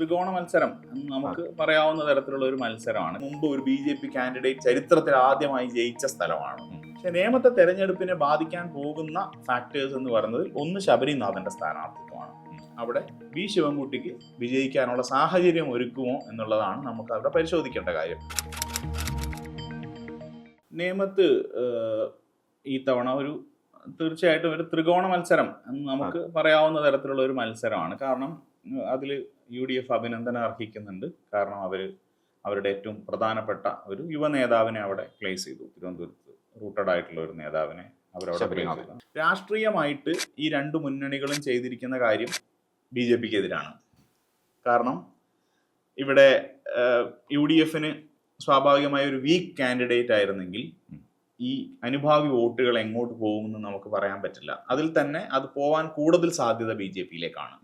ത്രികോണ മത്സരം എന്ന് നമുക്ക് പറയാവുന്ന തരത്തിലുള്ള ഒരു മത്സരമാണ്. മുമ്പ് ഒരു BJP കാൻഡിഡേറ്റ് ചരിത്രത്തിൽ ആദ്യമായി ജയിച്ച സ്ഥലമാണ്. പക്ഷെ നേമത്തെ തെരഞ്ഞെടുപ്പിനെ ബാധിക്കാൻ പോകുന്ന ഫാക്ടേഴ്സ് എന്ന് പറയുന്നത് ഒന്ന് ശബരിനാഥന്റെ സ്ഥാനാർത്ഥിത്വമാണ്. അവിടെ വി ശിവൻകുട്ടിക്ക് വിജയിക്കാനുള്ള സാഹചര്യം ഒരുക്കുമോ എന്നുള്ളതാണ് നമുക്ക് അവിടെ പരിശോധിക്കേണ്ട കാര്യം. നേമത്ത് ഈ തവണ തീർച്ചയായിട്ടും ഒരു ത്രികോണ മത്സരം എന്ന് നമുക്ക് പറയാവുന്ന തരത്തിലുള്ള ഒരു മത്സരമാണ്. കാരണം അതിൽ UDF അഭിനന്ദനം അർഹിക്കുന്നുണ്ട്. കാരണം അവരുടെ ഏറ്റവും പ്രധാനപ്പെട്ട ഒരു യുവ നേതാവിനെ അവിടെ പ്ലേസ് ചെയ്തു. തിരുവനന്തപുരത്ത് റൂട്ടഡ് ആയിട്ടുള്ള ഒരു നേതാവിനെ അവരവിടെ പ്ലേസ് ചെയ്തു. രാഷ്ട്രീയമായിട്ട് ഈ രണ്ട് മുന്നണികളും ചെയ്തിരിക്കുന്ന കാര്യം BJPക്ക് എതിരാണ്. കാരണം ഇവിടെ UDFന് സ്വാഭാവികമായ ഒരു വീക്ക് കാൻഡിഡേറ്റ് ആയിരുന്നെങ്കിൽ ഈ അനുഭാവി വോട്ടുകൾ എങ്ങോട്ട് പോകുമെന്ന് നമുക്ക് പറയാൻ പറ്റില്ല. അതിൽ തന്നെ അത് പോവാൻ കൂടുതൽ സാധ്യത BJPയിലേക്കാണ്.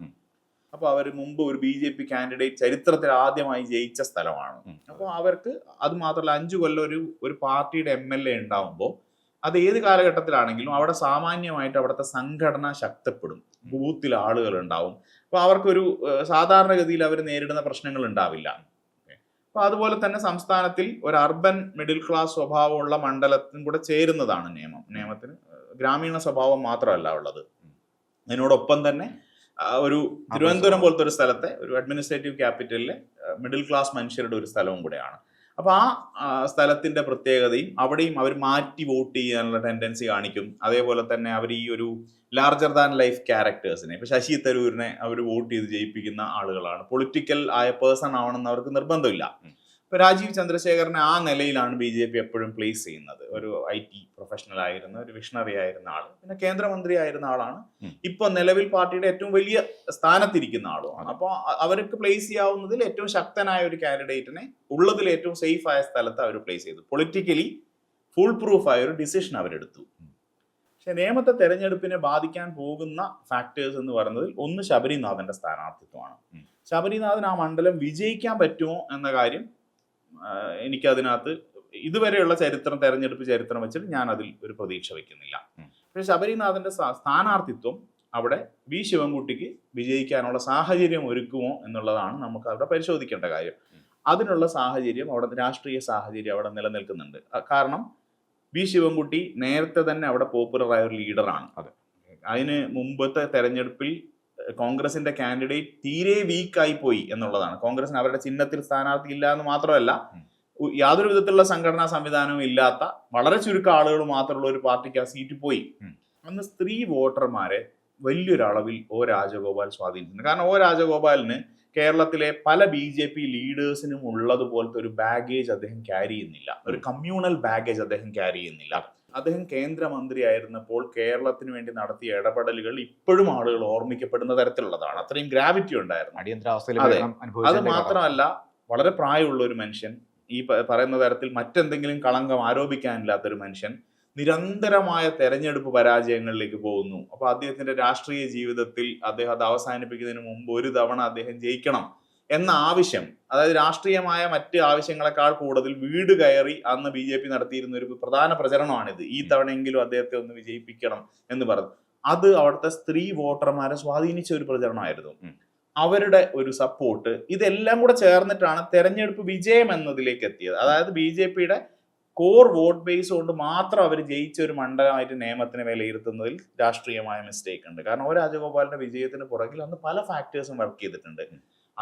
അപ്പോൾ അവർ മുമ്പ് ഒരു BJP കാൻഡിഡേറ്റ് ചരിത്രത്തിൽ ആദ്യമായി ജയിച്ച സ്ഥലമാണ്. അപ്പോൾ അവർക്ക് അത് മാത്രമല്ല 5 കൊല്ലം ഒരു പാർട്ടിയുടെ MLA ഉണ്ടാവുമ്പോൾ അത് ഏത് കാലഘട്ടത്തിലാണെങ്കിലും അവിടെ സാമാന്യമായിട്ട് അവിടുത്തെ സംഘടന ശക്തിപ്പെടും, ബൂത്തിൽ ആളുകൾ ഉണ്ടാവും. അപ്പോൾ അവർക്കൊരു സാധാരണഗതിയിൽ അവർ നേരിടുന്ന പ്രശ്നങ്ങൾ ഉണ്ടാവില്ല. അപ്പോൾ അതുപോലെ തന്നെ സംസ്ഥാനത്തിൽ ഒരു അർബൻ മിഡിൽ ക്ലാസ് സ്വഭാവമുള്ള മണ്ഡലത്തിനും കൂടെ ചേരുന്നതാണ് നിയമത്തിന് ഗ്രാമീണ സ്വഭാവം മാത്രമല്ല ഉള്ളത്. അതിനോടൊപ്പം തന്നെ ഒരു തിരുവനന്തപുരം പോലത്തെ ഒരു സ്ഥലത്തെ ഒരു അഡ്മിനിസ്ട്രേറ്റീവ് ക്യാപിറ്റലിലെ മിഡിൽ ക്ലാസ് മനുഷ്യരുടെ ഒരു സ്ഥലവും കൂടെയാണ്. അപ്പോൾ ആ സ്ഥലത്തിന്റെ പ്രത്യേകതയും അവിടെയും അവർ മാറ്റി വോട്ട് ചെയ്യാനുള്ള ടെൻഡൻസി കാണിക്കും. അതേപോലെ തന്നെ അവർ ഈ ഒരു ലാർജർ ദാൻ ലൈഫ് ക്യാരക്ടേഴ്സിനെ, ഇപ്പൊ ശശി തരൂരിനെ അവർ വോട്ട് ചെയ്ത് ജയിപ്പിക്കുന്ന ആളുകളാണ്. പൊളിറ്റിക്കൽ ആയ പേഴ്സൺ ആവണമെന്ന് അവർക്ക് നിർബന്ധമില്ല. ഇപ്പൊ രാജീവ് ചന്ദ്രശേഖരനെ ആ നിലയിലാണ് BJP എപ്പോഴും പ്ലേസ് ചെയ്യുന്നത്. ഒരു IT പ്രൊഫഷണൽ ആയിരുന്ന ഒരു വിഷണറി ആയിരുന്ന ആള്, പിന്നെ കേന്ദ്രമന്ത്രി ആയിരുന്ന ആളാണ്. ഇപ്പൊ നിലവിൽ പാർട്ടിയുടെ ഏറ്റവും വലിയ സ്ഥാനത്തിരിക്കുന്ന ആളുമാണ്. അപ്പോൾ അവർക്ക് പ്ലേസ് ചെയ്യാവുന്നതിൽ ഏറ്റവും ശക്തനായ ഒരു കാൻഡിഡേറ്റിനെ ഉള്ളതിൽ ഏറ്റവും സേഫ് ആയ സ്ഥലത്ത് അവർ പ്ലേസ് ചെയ്തു. പൊളിറ്റിക്കലി ഫുൾ പ്രൂഫ് ആയ ഒരു ഡിസിഷൻ അവരെടുത്തു. പക്ഷെ നേമത്തെ തെരഞ്ഞെടുപ്പിനെ ബാധിക്കാൻ പോകുന്ന ഫാക്ടേഴ്സ് എന്ന് പറയുന്നത് ഒന്ന് ശബരിനാഥന്റെ സ്ഥാനാർത്ഥിത്വമാണ്. ശബരിനാഥൻ ആ മണ്ഡലം വിജയിക്കാൻ പറ്റുമോ എന്ന കാര്യം എനിക്കതിനകത്ത് ഇതുവരെയുള്ള തെരഞ്ഞെടുപ്പ് ചരിത്രം വെച്ചിട്ട് ഞാൻ അതിൽ ഒരു പ്രതീക്ഷ വയ്ക്കുന്നില്ല. പക്ഷെ ശബരിനാഥന്റെ സ്ഥാനാർത്ഥിത്വം അവിടെ വി ശിവൻകുട്ടിക്ക് വിജയിക്കാനുള്ള സാഹചര്യം ഒരുക്കുമോ എന്നുള്ളതാണ് നമുക്ക് അവിടെ പരിശോധിക്കേണ്ട കാര്യം. അതിനുള്ള സാഹചര്യം അവിടെ, രാഷ്ട്രീയ സാഹചര്യം അവിടെ നിലനിൽക്കുന്നുണ്ട്. കാരണം വി ശിവൻകുട്ടി നേരത്തെ തന്നെ അവിടെ പോപ്പുലർ ആയ ഒരു ലീഡറാണ്. അതിന് മുമ്പത്തെ തെരഞ്ഞെടുപ്പിൽ കോൺഗ്രസിന്റെ കാൻഡിഡേറ്റ് തീരെ വീക്കായി പോയി എന്നുള്ളതാണ്. കോൺഗ്രസിന് അവരുടെ ചിഹ്നത്തിൽ സ്ഥാനാർത്ഥി ഇല്ല എന്ന് മാത്രമല്ല, യാതൊരു വിധത്തിലുള്ള സംഘടനാ സംവിധാനവും ഇല്ലാത്ത വളരെ ചുരുക്കം ആളുകൾ മാത്രമുള്ള ഒരു പാർട്ടിക്ക് ആ സീറ്റ് പോയി. അന്ന് സ്ത്രീ വോട്ടർമാരെ വലിയൊരളവിൽ O രാജഗോപാൽ സ്വാധീനിച്ചിട്ടുണ്ട്. കാരണം O രാജഗോപാലിന് കേരളത്തിലെ പല BJP ലീഡേഴ്സിനും ഉള്ളതുപോലത്തെ ഒരു ബാഗേജ് അദ്ദേഹം ക്യാരി ചെയ്യുന്നില്ല. ഒരു കമ്മ്യൂണൽ ബാഗേജ് അദ്ദേഹം ക്യാരി ചെയ്യുന്നില്ല. അദ്ദേഹം കേന്ദ്രമന്ത്രി ആയിരുന്നപ്പോൾ കേരളത്തിന് വേണ്ടി നടത്തിയ ഇടപെടലുകൾ ഇപ്പോഴും ആളുകൾ ഓർമ്മിക്കപ്പെടുന്ന തരത്തിലുള്ളതാണ്. അത്രയും ഗ്രാവിറ്റി ഉണ്ടായിരുന്നു. അത് മാത്രമല്ല, വളരെ പ്രായമുള്ള ഒരു മനുഷ്യൻ, ഈ പറയുന്ന തരത്തിൽ മറ്റെന്തെങ്കിലും കളങ്കം ആരോപിക്കാനില്ലാത്തൊരു മനുഷ്യൻ നിരന്തരമായ തെരഞ്ഞെടുപ്പ് പരാജയങ്ങളിലേക്ക് പോകുന്നു. അപ്പൊ അദ്ദേഹത്തിന്റെ രാഷ്ട്രീയ ജീവിതത്തിൽ അദ്ദേഹം അത് അവസാനിപ്പിക്കുന്നതിന് മുമ്പ് ഒരു തവണ അദ്ദേഹം ജയിക്കണം എന്ന ആവശ്യം, അതായത് രാഷ്ട്രീയമായ മറ്റ് ആവശ്യങ്ങളെക്കാൾ കൂടുതൽ വീട് കയറി അന്ന് BJP നടത്തിയിരുന്ന ഒരു പ്രധാന പ്രചരണമാണിത്. ഈ തവണയെങ്കിലും അദ്ദേഹത്തെ ഒന്ന് വിജയിപ്പിക്കണം എന്ന് പറഞ്ഞു. അത് അവിടുത്തെ സ്ത്രീ വോട്ടർമാരെ സ്വാധീനിച്ച ഒരു പ്രചരണമായിരുന്നു. അവരുടെ ഒരു സപ്പോർട്ട്, ഇതെല്ലാം കൂടെ ചേർന്നിട്ടാണ് തെരഞ്ഞെടുപ്പ് വിജയം എന്നതിലേക്ക് എത്തിയത്. അതായത് BJPയുടെ കോർ വോട്ട് ബേസ് കൊണ്ട് മാത്രം അവർ ജയിച്ച ഒരു മണ്ഡലമായിട്ട് നിയമത്തിനെ വിലയിരുത്തുന്നതിൽ രാഷ്ട്രീയമായ മിസ്റ്റേക്ക് ഉണ്ട്. കാരണം O രാജഗോപാലിന്റെ വിജയത്തിന് പുറകിൽ അന്ന് പല ഫാക്ടേഴ്സും വർക്ക് ചെയ്തിട്ടുണ്ട്.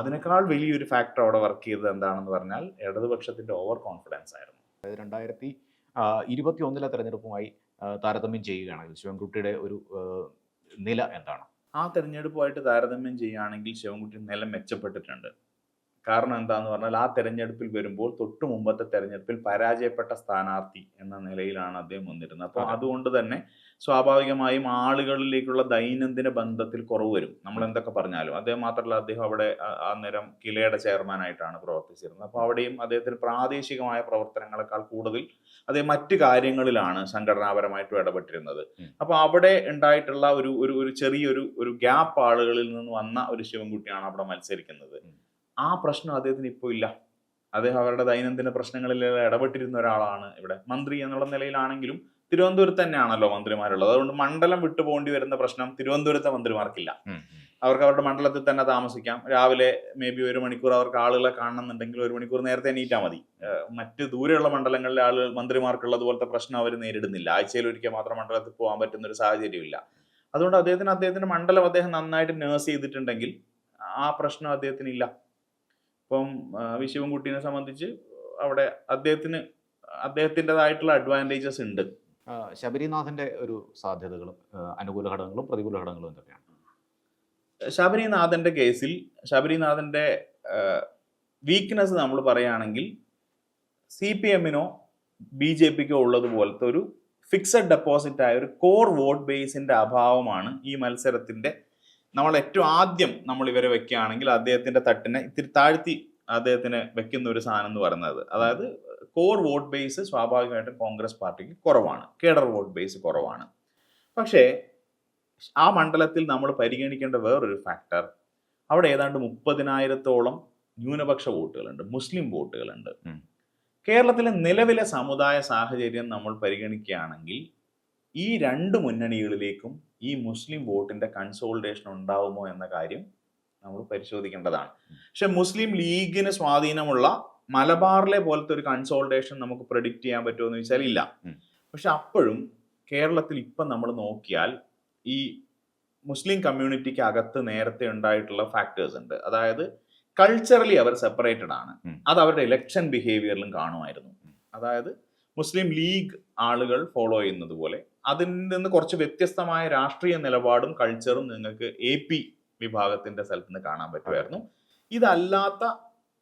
അതിനേക്കാൾ വലിയൊരു ഫാക്ടർ അവിടെ വർക്ക് ചെയ്തത് എന്താണെന്ന് പറഞ്ഞാൽ ഇടതുപക്ഷത്തിന്റെ ഓവർ കോൺഫിഡൻസ് ആയിരുന്നു. 2021 തെരഞ്ഞെടുപ്പുമായി താരതമ്യം ചെയ്യുകയാണെങ്കിൽ ശിവൻകുട്ടിയുടെ ഒരു നില എന്താണ്? ആ തെരഞ്ഞെടുപ്പുമായിട്ട് താരതമ്യം ചെയ്യുകയാണെങ്കിൽ ശിവൻകുട്ടി നില മെച്ചപ്പെട്ടിട്ടുണ്ട്. കാരണം എന്താന്ന് പറഞ്ഞാൽ ആ തെരഞ്ഞെടുപ്പിൽ വരുമ്പോൾ തൊട്ടു മുമ്പത്തെ തെരഞ്ഞെടുപ്പിൽ പരാജയപ്പെട്ട സ്ഥാനാർത്ഥി എന്ന നിലയിലാണ് അദ്ദേഹം വന്നിരുന്നത്. അപ്പോൾ അതുകൊണ്ട് തന്നെ സ്വാഭാവികമായും ആളുകളിലേക്കുള്ള ദൈനംദിന ബന്ധത്തിൽ കുറവ് വരും, നമ്മൾ എന്തൊക്കെ പറഞ്ഞാലും. അദ്ദേഹം മാത്രമല്ല, അദ്ദേഹം അവിടെ അന്നേരം കിലയുടെ ചെയർമാനായിട്ടാണ് പ്രവർത്തിച്ചിരുന്നത്. അപ്പോൾ അവിടെയും അദ്ദേഹത്തിന് പ്രാദേശികമായ പ്രവർത്തനങ്ങളെക്കാൾ കൂടുതൽ അദ്ദേഹം മറ്റു കാര്യങ്ങളിലാണ് സംഘടനാപരമായിട്ടും ഇടപെട്ടിരുന്നത്. അപ്പോൾ അവിടെ ഉണ്ടായിട്ടുള്ള ഒരു ചെറിയൊരു ഗ്യാപ്പ് ആളുകളിൽ നിന്ന് വന്ന ഒരു ശിവൻകുട്ടിയാണ് അവിടെ മത്സരിക്കുന്നത്. ആ പ്രശ്നം അദ്ദേഹത്തിന് ഇപ്പോൾ ഇല്ല. അദ്ദേഹം അവരുടെ ദൈനംദിന പ്രശ്നങ്ങളിൽ ഇടപെട്ടിരുന്ന ഒരാളാണ്. ഇവിടെ മന്ത്രി എന്നുള്ള നിലയിലാണെങ്കിലും തിരുവനന്തപുരത്ത് തന്നെയാണല്ലോ മന്ത്രിമാരുള്ളത്. അതുകൊണ്ട് മണ്ഡലം വിട്ടുപോകേണ്ടി വരുന്ന പ്രശ്നം തിരുവനന്തപുരത്തെ മന്ത്രിമാർക്കില്ല. അവർക്ക് അവരുടെ മണ്ഡലത്തിൽ തന്നെ താമസിക്കാം. രാവിലെ മേ ബി 1 മണിക്കൂർ അവർക്ക് ആളുകളെ കാണണമെന്നുണ്ടെങ്കിൽ 1 മണിക്കൂർ നേരത്തെ എണീറ്റാൽ മതി. മറ്റ് ദൂരെയുള്ള മണ്ഡലങ്ങളിലെ ആളുകൾ മന്ത്രിമാർക്കുള്ളതുപോലത്തെ പ്രശ്നം അവർ നേരിടുന്നില്ല. ആഴ്ചയിൽ ഒരിക്കൽ മാത്രം മണ്ഡലത്തിൽ പോകാൻ പറ്റുന്ന ഒരു സാഹചര്യമില്ല. അതുകൊണ്ട് അദ്ദേഹത്തിന്റെ മണ്ഡലം അദ്ദേഹം നന്നായിട്ട് നേഴ്സ് ചെയ്തിട്ടുണ്ടെങ്കിൽ ആ പ്രശ്നം അദ്ദേഹത്തിനില്ല. ഇപ്പം വി ശിവൻകുട്ടീനെ സംബന്ധിച്ച് അവിടെ അദ്ദേഹത്തിൻ്റെതായിട്ടുള്ള അഡ്വാൻറ്റേജസ് ഉണ്ട്. ശബരിനാഥന്റെ ഒരു സാധ്യതകളും അനുകൂല ഘടകങ്ങളും പ്രതികൂല ഘടകങ്ങളും എന്തൊക്കെയാണ്? ശബരിനാഥന്റെ കേസിൽ ശബരിനാഥന്റെ വീക്ക്നെസ് നമ്മൾ പറയുകയാണെങ്കിൽ CPM-നോ BJP-ക്കോ ഉള്ളതുപോലത്തെ ഒരു ഫിക്സഡ് ഡെപ്പോസിറ്റ് ആയ ഒരു കോർ വോട്ട് ബേസിന്റെ അഭാവമാണ് ഈ മത്സരത്തിന്റെ നമ്മൾ ഏറ്റവും ആദ്യം നമ്മൾ ഇവരെ വെക്കുകയാണെങ്കിൽ അദ്ദേഹത്തിന്റെ തട്ടിനെ ഇത്തിരി താഴ്ത്തി അദ്ദേഹത്തിന് വെക്കുന്ന ഒരു സാധനം എന്ന് പറയുന്നത്. അതായത് കോർ വോട്ട് ബേസ് സ്വാഭാവികമായിട്ടും കോൺഗ്രസ് പാർട്ടിക്ക് കുറവാണ്, കേഡർ വോട്ട് ബേസ് കുറവാണ്. പക്ഷേ ആ മണ്ഡലത്തിൽ നമ്മൾ പരിഗണിക്കേണ്ട വേറൊരു ഫാക്ടർ, അവിടെ ഏതാണ്ട് 30,000-ഓളം ന്യൂനപക്ഷ വോട്ടുകളുണ്ട്, മുസ്ലിം വോട്ടുകളുണ്ട്. കേരളത്തിലെ നിലവിലെ സമുദായ സാഹചര്യം നമ്മൾ പരിഗണിക്കുകയാണെങ്കിൽ ഈ രണ്ട് മുന്നണികളിലേക്കും ഈ മുസ്ലിം വോട്ടിന്റെ കൺസോളിഡേഷൻ ഉണ്ടാവുമോ എന്ന കാര്യം നമ്മൾ പരിശോധിക്കേണ്ടതാണ്. പക്ഷെ മുസ്ലിം ലീഗിന് സ്വാധീനമുള്ള മലബാറിലെ പോലത്തെ ഒരു കൺസോളിഡേഷൻ നമുക്ക് പ്രെഡിക്റ്റ് ചെയ്യാൻ പറ്റുമോ എന്ന് ചോദിച്ചാൽ ഇല്ല. പക്ഷെ അപ്പോഴും കേരളത്തിൽ ഇപ്പം നമ്മൾ നോക്കിയാൽ ഈ മുസ്ലിം കമ്മ്യൂണിറ്റിക്ക് അകത്ത് നേരത്തെ ഉണ്ടായിട്ടുള്ള ഫാക്ടേഴ്സ് ഉണ്ട്. അതായത് കൾച്ചറലി അവർ സെപ്പറേറ്റഡ് ആണ്. അത് അവരുടെ ഇലക്ഷൻ ബിഹേവിയറിലും കാണുമായിരുന്നു. അതായത് മുസ്ലിം ലീഗ് ആളുകൾ ഫോളോ ചെയ്യുന്നത് പോലെ അതിൽ നിന്ന് കുറച്ച് വ്യത്യസ്തമായ രാഷ്ട്രീയ നിലപാടും കൾച്ചറും നിങ്ങൾക്ക് AP വിഭാഗത്തിന്റെ സ്ഥലത്ത് നിന്ന് കാണാൻ പറ്റുമായിരുന്നു. ഇതല്ലാത്ത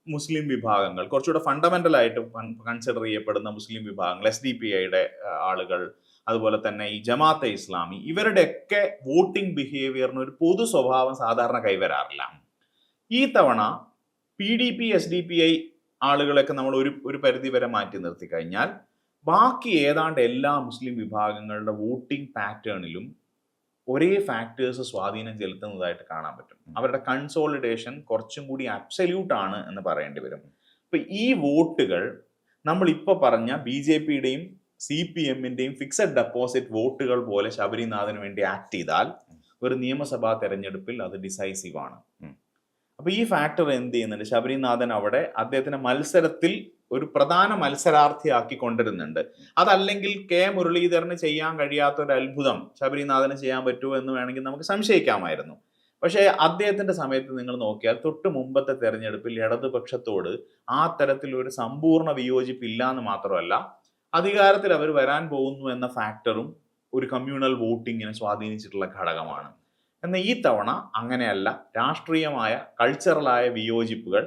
മുസ്ലിം വിഭാഗങ്ങൾ, കുറച്ചുകൂടെ ഫണ്ടമെന്റൽ ആയിട്ട് കൺസിഡർ ചെയ്യപ്പെടുന്ന മുസ്ലിം വിഭാഗങ്ങൾ, SDPIയുടെ ആളുകൾ, അതുപോലെ തന്നെ ഈ ജമാഅത്തെ ഇസ്ലാമി, ഇവരുടെയൊക്കെ വോട്ടിംഗ് ബിഹേവിയറിന് ഒരു പൊതു സ്വഭാവം സാധാരണ കൈവരാറില്ല. ഈ തവണ PDP SDPI ആളുകളൊക്കെ നമ്മൾ ഒരു പരിധി വരെ മാറ്റി നിർത്തി കഴിഞ്ഞാൽ ബാക്കി ഏതാണ്ട് എല്ലാ മുസ്ലിം വിഭാഗങ്ങളുടെ വോട്ടിംഗ് പാറ്റേണിലും ഒരേ ഫാക്ടേഴ്സ് സ്വാധീനം ചെലുത്തുന്നതായിട്ട് കാണാൻ പറ്റും. അവരുടെ കൺസോളിഡേഷൻ കുറച്ചും കൂടി അബ്സല്യൂട്ട് ആണ് എന്ന് പറയേണ്ടി വരും. അപ്പൊ ഈ വോട്ടുകൾ നമ്മൾ ഇപ്പോൾ പറഞ്ഞ BJP-യുടെയും CPM-ന്റെയും ഫിക്സഡ് ഡെപ്പോസിറ്റ് വോട്ടുകൾ പോലെ ശബരിനാഥന് വേണ്ടി ആക്ട് ചെയ്താൽ ഒരു നിയമസഭാ തെരഞ്ഞെടുപ്പിൽ അത് ഡിസൈസീവ് ആണ്. അപ്പൊ ഈ ഫാക്ടർ എന്ത് ചെയ്യുന്നുണ്ട്, ശബരിനാഥൻ അവിടെ അദ്ദേഹത്തിന്റെ മത്സരത്തിൽ ഒരു പ്രധാന മത്സരാർത്ഥിയാക്കി കൊണ്ടിരുന്നുണ്ട്. അതല്ലെങ്കിൽ മുരളീധരന് ചെയ്യാൻ കഴിയാത്ത ഒരു അത്ഭുതം ശബരിനാഥന് ചെയ്യാൻ പറ്റുമോ എന്ന് വേണമെങ്കിൽ നമുക്ക് സംശയിക്കാമായിരുന്നു. പക്ഷേ അദ്ദേഹത്തിന്റെ സമയത്ത് നിങ്ങൾ നോക്കിയാൽ തൊട്ട് മുമ്പത്തെ തെരഞ്ഞെടുപ്പിൽ ഇടതുപക്ഷത്തോട് ആ തരത്തിൽ ഒരു സമ്പൂർണ്ണ വിയോജിപ്പില്ല എന്ന് മാത്രമല്ല, അധികാരത്തിൽ അവർ വരാൻ പോകുന്നു എന്ന ഫാക്ടറും ഒരു കമ്മ്യൂണൽ വോട്ടിങ്ങിനെ സ്വാധീനിച്ചിട്ടുള്ള ഘടകമാണ്. എന്നാൽ ഈ തവണ അങ്ങനെയല്ല. രാഷ്ട്രീയമായ കൾച്ചറലായ വിയോജിപ്പുകൾ,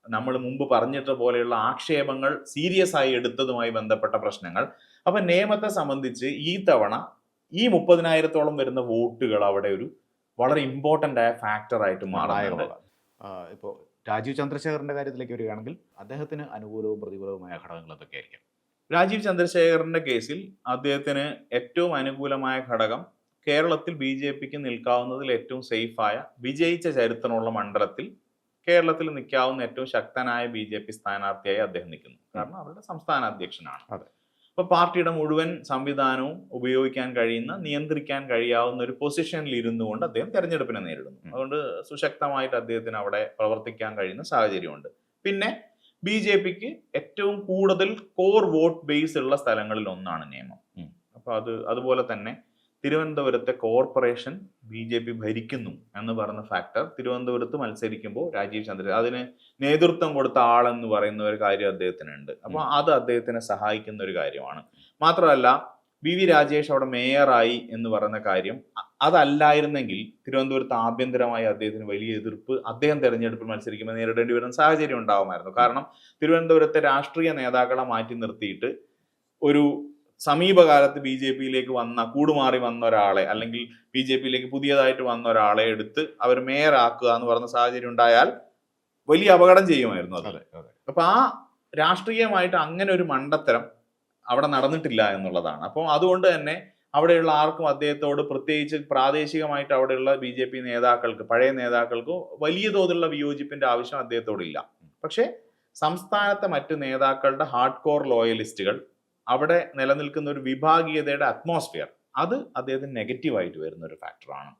നമ്മൾ മുമ്പ് പറഞ്ഞിട്ട് പോലെയുള്ള ആക്ഷേപങ്ങൾ സീരിയസ് ആയി എടുത്തതുമായി ബന്ധപ്പെട്ട പ്രശ്നങ്ങൾ. അപ്പൊ നിയമത്തെ സംബന്ധിച്ച് ഈ തവണ ഈ 30,000-ഓളം വരുന്ന വോട്ടുകൾ അവിടെ ഒരു വളരെ ഇമ്പോർട്ടൻ്റ് ആയ ഫാക്ടറായിട്ട് മാറാറുണ്ട്. ഇപ്പോൾ രാജീവ് ചന്ദ്രശേഖറിന്റെ കാര്യത്തിലേക്ക് വരികയാണെങ്കിൽ അദ്ദേഹത്തിന് അനുകൂലവും പ്രതികൂലവുമായ ഘടകങ്ങൾ എന്തൊക്കെയായിരിക്കും? രാജീവ് ചന്ദ്രശേഖറിന്റെ കേസിൽ അദ്ദേഹത്തിന് ഏറ്റവും അനുകൂലമായ ഘടകം, കേരളത്തിൽ BJP-ക്ക് നിൽക്കാവുന്നതിൽ ഏറ്റവും സേഫായ വിജയിച്ച ചരിത്രമുള്ള മണ്ഡലത്തിൽ കേരളത്തിൽ നിൽക്കാവുന്ന ഏറ്റവും ശക്തനായ BJP സ്ഥാനാർത്ഥിയായി അദ്ദേഹം നിൽക്കുന്നു. കാരണം അവരുടെ സംസ്ഥാന അധ്യക്ഷനാണ്. അപ്പൊ പാർട്ടിയുടെ മുഴുവൻ സംവിധാനവും ഉപയോഗിക്കാൻ കഴിയുന്ന, നിയന്ത്രിക്കാൻ കഴിയാവുന്ന ഒരു പൊസിഷനിൽ ഇരുന്നു കൊണ്ട് അദ്ദേഹം തെരഞ്ഞെടുപ്പിനെ നേരിടുന്നു. അതുകൊണ്ട് സുശക്തമായിട്ട് അദ്ദേഹത്തിന് അവിടെ പ്രവർത്തിക്കാൻ കഴിയുന്ന സാഹചര്യമുണ്ട്. പിന്നെ BJP-ക്ക് ഏറ്റവും കൂടുതൽ കോർ വോട്ട് ബേസ് ഉള്ള സ്ഥലങ്ങളിൽ ഒന്നാണ് നിയമം. അപ്പൊ അതുപോലെ തന്നെ തിരുവനന്തപുരത്തെ കോർപ്പറേഷൻ BJP ഭരിക്കുന്നു എന്ന് പറയുന്ന ഫാക്ടർ തിരുവനന്തപുരത്ത് മത്സരിക്കുമ്പോൾ രാജീവ് ചന്ദ്രശേഖർ അതിന് നേതൃത്വം കൊടുത്ത ആളെന്ന് പറയുന്ന ഒരു കാര്യം അദ്ദേഹത്തിനുണ്ട്. അപ്പൊ അത് അദ്ദേഹത്തിനെ സഹായിക്കുന്ന ഒരു കാര്യമാണ്. മാത്രമല്ല VV രാജേഷ് അവിടെ മേയറായി എന്ന് പറയുന്ന കാര്യം, അതല്ലായിരുന്നെങ്കിൽ തിരുവനന്തപുരത്ത് ആഭ്യന്തരമായി അദ്ദേഹത്തിന് വലിയ എതിർപ്പ് അദ്ദേഹം തെരഞ്ഞെടുപ്പിൽ മത്സരിക്കുമ്പോൾ നേരിടേണ്ടി വരുന്ന സാഹചര്യം ഉണ്ടാവുമായിരുന്നു. കാരണം തിരുവനന്തപുരത്തെ രാഷ്ട്രീയ നേതാക്കളെ മാറ്റി നിർത്തിയിട്ട് ഒരു സമീപകാലത്ത് BJP-യിലേക്ക് കൂടുമാറി വന്ന ഒരാളെ, അല്ലെങ്കിൽ BJP-യിലേക്ക് പുതിയതായിട്ട് വന്ന ഒരാളെ എടുത്ത് അവർ മേയറാക്കുക എന്ന് പറഞ്ഞ സാഹചര്യം ഉണ്ടായാൽ വലിയ അപകടം ചെയ്യുമായിരുന്നു അത്. അപ്പൊ ആ രാഷ്ട്രീയമായിട്ട് അങ്ങനെ ഒരു മണ്ടത്തരം അവിടെ നടന്നിട്ടില്ല എന്നുള്ളതാണ്. അപ്പോൾ അതുകൊണ്ട് തന്നെ അവിടെയുള്ള ആർക്കും അദ്ദേഹത്തോട്, പ്രത്യേകിച്ച് പ്രാദേശികമായിട്ട് അവിടെയുള്ള BJP നേതാക്കൾക്ക്, പഴയ നേതാക്കൾക്ക് വലിയ തോതിലുള്ള വിയോജിപ്പിന്റെ ആവശ്യം അദ്ദേഹത്തോടില്ല. പക്ഷെ സംസ്ഥാനത്തെ മറ്റു നേതാക്കളുടെ ഹാർഡ് കോർ ലോയലിസ്റ്റുകൾ, അവിടെ നിലനിൽക്കുന്ന ഒരു വിഭാഗീയതയുടെ അറ്റ്മോസ്ഫിയർ, അത് അദ്ദേഹത്തിന് നെഗറ്റീവായിട്ട് വരുന്ന ഒരു ഫാക്ടറാണ്.